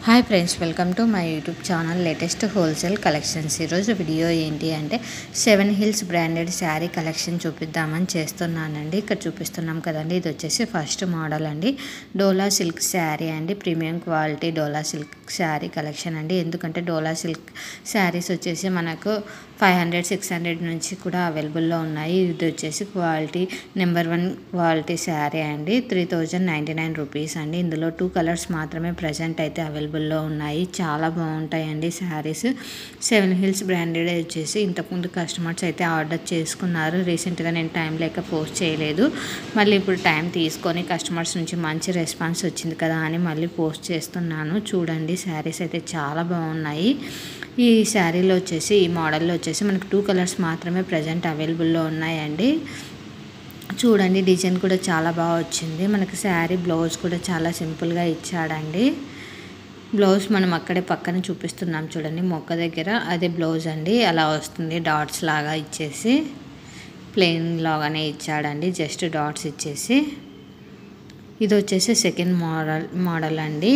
Hi friends, welcome to my YouTube channel latest wholesale collections. ఈరోజు video ఏంటి అంటే 7 hills branded sari collection చూపిద్దామని చేస్తున్నానండి. ఇక్కడ చూపిస్తున్నాం కదండి, ఇది వచ్చేసి ఫస్ట్ మోడల్ అండి. డోలా సిల్క్ శారీ అండి, ప్రీమియం క్వాలిటీ డోలా సిల్క్ శారీ కలెక్షన్ అండి. ఎందుకంటే డోలా సిల్క్ శారీస్ వచ్చేసి మనకు 500-600 నుంచి కూడా అవైలబుల్లో ఉన్నాయి. ఇది వచ్చేసి క్వాలిటీ నెంబర్ 1 క్వాలిటీ శారీ అండి. 3099 రూపీస్ అండి. ఇందులో 2 కలర్స్ మాత్రమే ప్రజెంట్ అయితే అవైలబుల్లో ఉన్నాయి. చాలా బాగుంటాయండి శారీస్. 7 హిల్స్ బ్రాండెడ్ వచ్చేసి ఇంతకుముందు కస్టమర్స్ అయితే ఆర్డర్ చేసుకున్నారు. రీసెంట్గా నేను టైం లేక పోస్ట్ చేయలేదు. మళ్ళీ ఇప్పుడు టైం తీసుకొని కస్టమర్స్ నుంచి మంచి రెస్పాన్స్ వచ్చింది కదా అని మళ్ళీ పోస్ట్ చేస్తున్నాను. చూడండి, శారీస్ అయితే చాలా బాగున్నాయి. ఈ శారీలో వచ్చేసి ఈ మోడల్లో వచ్చేసి మనకు 2 కలర్స్ మాత్రమే ప్రజెంట్ అవైలబుల్లో ఉన్నాయండి. చూడండి, డిజైన్ కూడా చాలా బాగా వచ్చింది. మనకి శారీ బ్లౌజ్ కూడా చాలా సింపుల్గా ఇచ్చాడండి. బ్లౌజ్ మనం అక్కడే పక్కన చూపిస్తున్నాం చూడండి, మొక్క దగ్గర అదే బ్లౌజ్ అండి. అలా వస్తుంది, డాట్స్ లాగా ఇచ్చేసి ప్లెయిన్ లాగానే ఇచ్చాడండి, జస్ట్ డాట్స్ ఇచ్చేసి. ఇది వచ్చేసి సెకండ్ మోడల్ అండి.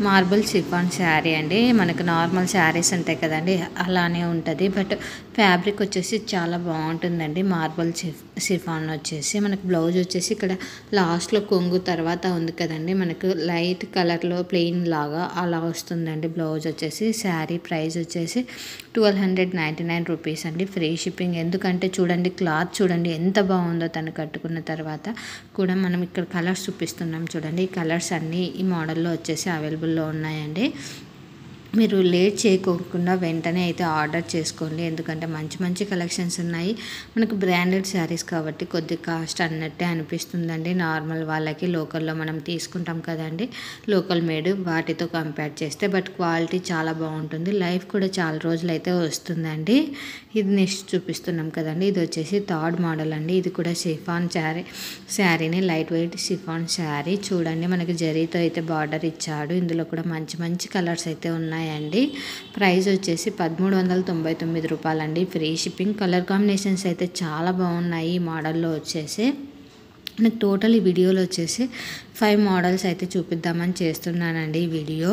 మార్బుల్ షిఫాన్ శారీ అండి. మనకు నార్మల్ శారీస్ ఉంటాయి కదండి, అలానే ఉంటుంది. బట్ ఫ్యాబ్రిక్ వచ్చేసి చాలా బాగుంటుందండి. మార్బుల్ షిఫాన్ వచ్చేసి మనకు బ్లౌజ్ వచ్చేసి ఇక్కడ లాస్ట్లో కొంగు తర్వాత ఉంది కదండి, మనకు లైట్ కలర్లో ప్లెయిన్ లాగా అలా వస్తుందండి బ్లౌజ్ వచ్చేసి. శారీ ప్రైస్ వచ్చేసి 1299 రూపీస్ అండి, ఫ్రీ షిప్పింగ్. ఎందుకంటే చూడండి, క్లాత్ చూడండి ఎంత బాగుందో. తను కట్టుకున్న తర్వాత కూడా మనం ఇక్కడ కలర్స్ చూపిస్తున్నాం చూడండి. ఈ కలర్స్ అన్నీ ఈ మోడల్లో వచ్చేసి అవైలబుల్లో ఉన్నాయండి. మీరు లేట్ చేయకోకుండా వెంటనే అయితే ఆర్డర్ చేసుకోండి. ఎందుకంటే మంచి మంచి కలెక్షన్స్ ఉన్నాయి. మనకు బ్రాండెడ్ శారీస్ కాబట్టి కొద్ది కాస్ట్ అన్నట్టే అనిపిస్తుందండి. నార్మల్ వాళ్ళకి లోకల్లో మనం తీసుకుంటాం కదండి, లోకల్ మేడ్, వాటితో కంపేర్ చేస్తే. బట్ క్వాలిటీ చాలా బాగుంటుంది. లైఫ్ కూడా చాలా రోజులు అయితే వస్తుందండి. ఇది నెక్స్ట్ చూపిస్తున్నాం కదండి, ఇది వచ్చేసి థర్డ్ మోడల్ అండి. ఇది కూడా షిఫాన్ శారీని, లైట్ వెయిట్ షిఫాన్ శారీ. చూడండి, మనకి జరీతో అయితే బార్డర్ ఇచ్చాడు. ఇందులో కూడా మంచి మంచి కలర్స్ అయితే ఉన్నాయి అండి. ప్రైస్ వచ్చేసి 1399 రూపాయలండి, ఫ్రీ షిప్పింగ్. కలర్ కాంబినేషన్స్ అయితే చాలా బాగున్నాయి ఈ మోడల్లో వచ్చేసి. నాకు టోటల్ ఈ వీడియోలో వచ్చేసి 5 మోడల్స్ అయితే చూపిద్దామని చేస్తున్నానండి ఈ వీడియో.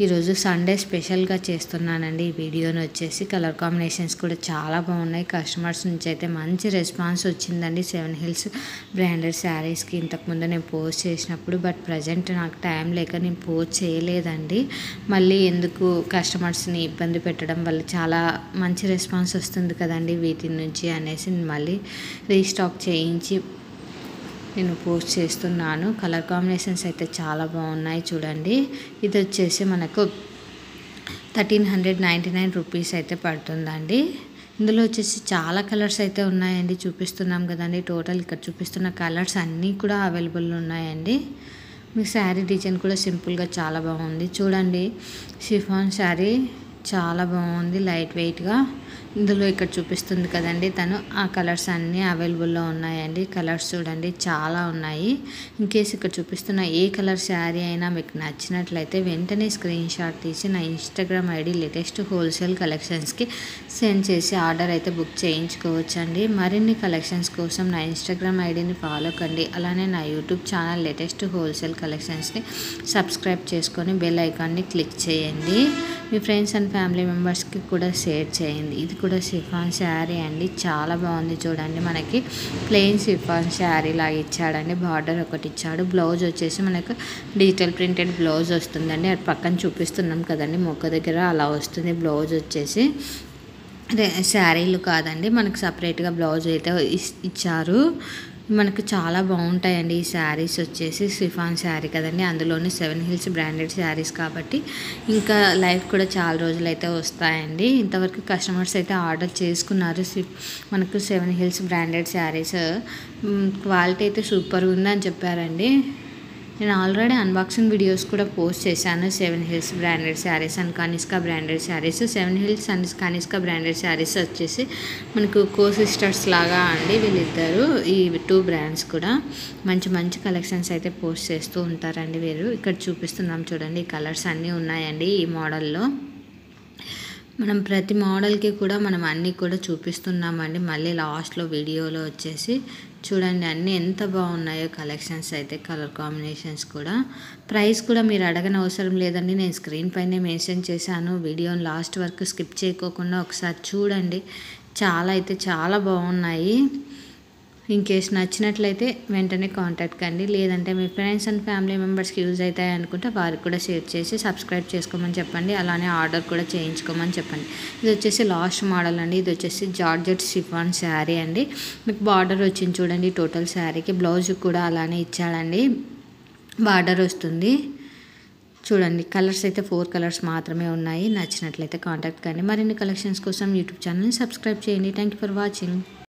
ఈరోజు సండే స్పెషల్గా చేస్తున్నానండి ఈ వీడియోని వచ్చేసి. కలర్ కాంబినేషన్స్ కూడా చాలా బాగున్నాయి. కస్టమర్స్ నుంచి అయితే మంచి రెస్పాన్స్ వచ్చిందండి 7 హిల్స్ బ్రాండెడ్ శారీస్కి. ఇంతకుముందు నేను పోస్ట్ చేసినప్పుడు, బట్ ప్రజెంట్ నాకు టైం లేక నేను పోస్ట్ చేయలేదండి. మళ్ళీ ఎందుకు కస్టమర్స్ని ఇబ్బంది పెట్టడం వల్ల చాలా మంచి రెస్పాన్స్ వస్తుంది కదండి వీటి నుంచి అనేసి మళ్ళీ రీస్టాక్ చేయించి నేను పోస్ట్ చేస్తున్నాను. కలర్ కాంబినేషన్స్ అయితే చాలా బాగున్నాయి చూడండి. ఇది వచ్చేసి మనకు 1399 రూపీస్ అయితే పడుతుందండి. ఇందులో వచ్చేసి చాలా కలర్స్ అయితే ఉన్నాయండి, చూపిస్తున్నాం కదండి. టోటల్ ఇక్కడ చూపిస్తున్న కలర్స్ అన్నీ కూడా అవైలబుల్ ఉన్నాయండి. మీ శారీ డిజైన్ కూడా సింపుల్గా చాలా బాగుంది చూడండి. షిఫాన్ శారీ చాలా బాగుంది, లైట్ వెయిట్గా. ఇందులో ఇక్కడ చూపిస్తుంది కదండి తను, ఆ కలర్స్ అన్నీ అవైలబుల్లో ఉన్నాయండి. కలర్స్ చూడండి చాలా ఉన్నాయి. ఇన్కేస్ ఇక్కడ చూపిస్తున్న ఏ కలర్ శారీ అయినా మీకు నచ్చినట్లయితే వెంటనే స్క్రీన్ షాట్ తీసి నా ఇన్స్టాగ్రామ్ ఐడి లేటెస్ట్ హోల్సేల్ కలెక్షన్స్కి సెండ్ చేసి ఆర్డర్ అయితే బుక్ చేయించుకోవచ్చండి. మరిన్ని కలెక్షన్స్ కోసం నా ఇన్స్టాగ్రామ్ ఐడిని ఫాలో కండి. అలానే నా యూట్యూబ్ ఛానల్ లేటెస్ట్ హోల్సేల్ కలెక్షన్స్ని సబ్స్క్రైబ్ చేసుకొని బెల్ ఐకాన్ని క్లిక్ చేయండి. మీ ఫ్రెండ్స్ అండ్ ఫ్యామిలీ మెంబర్స్కి కూడా షేర్ చేయండి. ఇది కూడా షిఫాన్ శారీ అండి, చాలా బాగుంది చూడండి. మనకి ప్లెయిన్ షిఫాన్ శారీ లాగా ఇచ్చాడండి, బార్డర్ ఒకటి ఇచ్చాడు. బ్లౌజ్ వచ్చేసి మనకు డిజిటల్ ప్రింటెడ్ బ్లౌజ్ వస్తుందండి. అది పక్కన చూపిస్తున్నాం కదండి, మొక్క దగ్గర అలా వస్తుంది బ్లౌజ్ వచ్చేసి. శారీలు కాదండి, మనకు సపరేట్గా బ్లౌజ్ అయితే ఇచ్చారు. మనకు చాలా బాగుంటాయండి ఈ శారీస్ వచ్చేసి. షిఫాన్ శారీ కదండి, అందులోని 7 హిల్స్ బ్రాండెడ్ శారీస్ కాబట్టి ఇంకా లైఫ్ కూడా చాలా రోజులు అయితే వస్తాయండి. ఇంతవరకు కస్టమర్స్ అయితే ఆర్డర్ చేసుకున్నారు మనకు 7 హిల్స్ బ్రాండెడ్ శారీస్. క్వాలిటీ అయితే సూపర్గా ఉందని చెప్పారండి. నేను ఆల్రెడీ అన్బాక్సింగ్ వీడియోస్ కూడా పోస్ట్ చేశాను. 7 hills branded saris and Kanishka branded saris. 7 hills and Kanishka branded saris వచ్చేసి మనకు కో సిస్టర్స్ లాగా అండి వీళ్ళిద్దరు. ఈ 2 బ్రాండ్స్ కూడా మంచి మంచి కలెక్షన్స్ అయితే పోస్ట్ చేస్తూ ఉంటారండి వీరు. ఇక్కడ చూపిస్తున్నాం చూడండి, ఈ కలర్స్ అన్నీ ఉన్నాయండి ఈ మోడల్లో. మనం ప్రతి మోడల్కి కూడా మనం అన్నీ కూడా చూపిస్తున్నామండి. మళ్ళీ లాస్ట్లో వీడియోలో వచ్చేసి చూడండి అన్నీ ఎంత బాగున్నాయో కలెక్షన్స్ అయితే, కలర్ కాంబినేషన్స్ కూడా. ప్రైస్ కూడా మీరు అడగని అవసరం లేదండి, నేను స్క్రీన్ పైనే మెన్షన్ చేశాను. వీడియోని లాస్ట్ వరకు స్కిప్ చేయకోకుండా ఒకసారి చూడండి. చాలా అయితే చాలా బాగున్నాయి. ఇన్ కేస్ నచ్చినట్లయితే వెంటనే కాంటాక్ట్ కండి. లేదంటే మీ ఫ్రెండ్స్ అండ్ ఫ్యామిలీ మెంబర్స్కి యూజ్ అవుతాయి అనుకుంటే వారికి కూడా షేర్ చేసి సబ్స్క్రైబ్ చేసుకోమని చెప్పండి. అలానే ఆర్డర్ కూడా చేయించుకోమని చెప్పండి. ఇది వచ్చేసి లాస్ట్ మోడల్ అండి. ఇది వచ్చేసి జార్జెట్ షిఫాన్ శారీ అండి. మీకు బార్డర్ వచ్చింది చూడండి. టోటల్ శారీకి బ్లౌజ్ కూడా అలానే ఇచ్చాడండి, బార్డర్ వస్తుంది. చూడండి కలర్స్ అయితే 4 కలర్స్ మాత్రమే ఉన్నాయి. నచ్చినట్లయితే కాంటాక్ట్ కండి. మరిన్ని కలెక్షన్స్ కోసం యూట్యూబ్ ఛానల్ని సబ్స్క్రైబ్ చేయండి. Thank you for watching.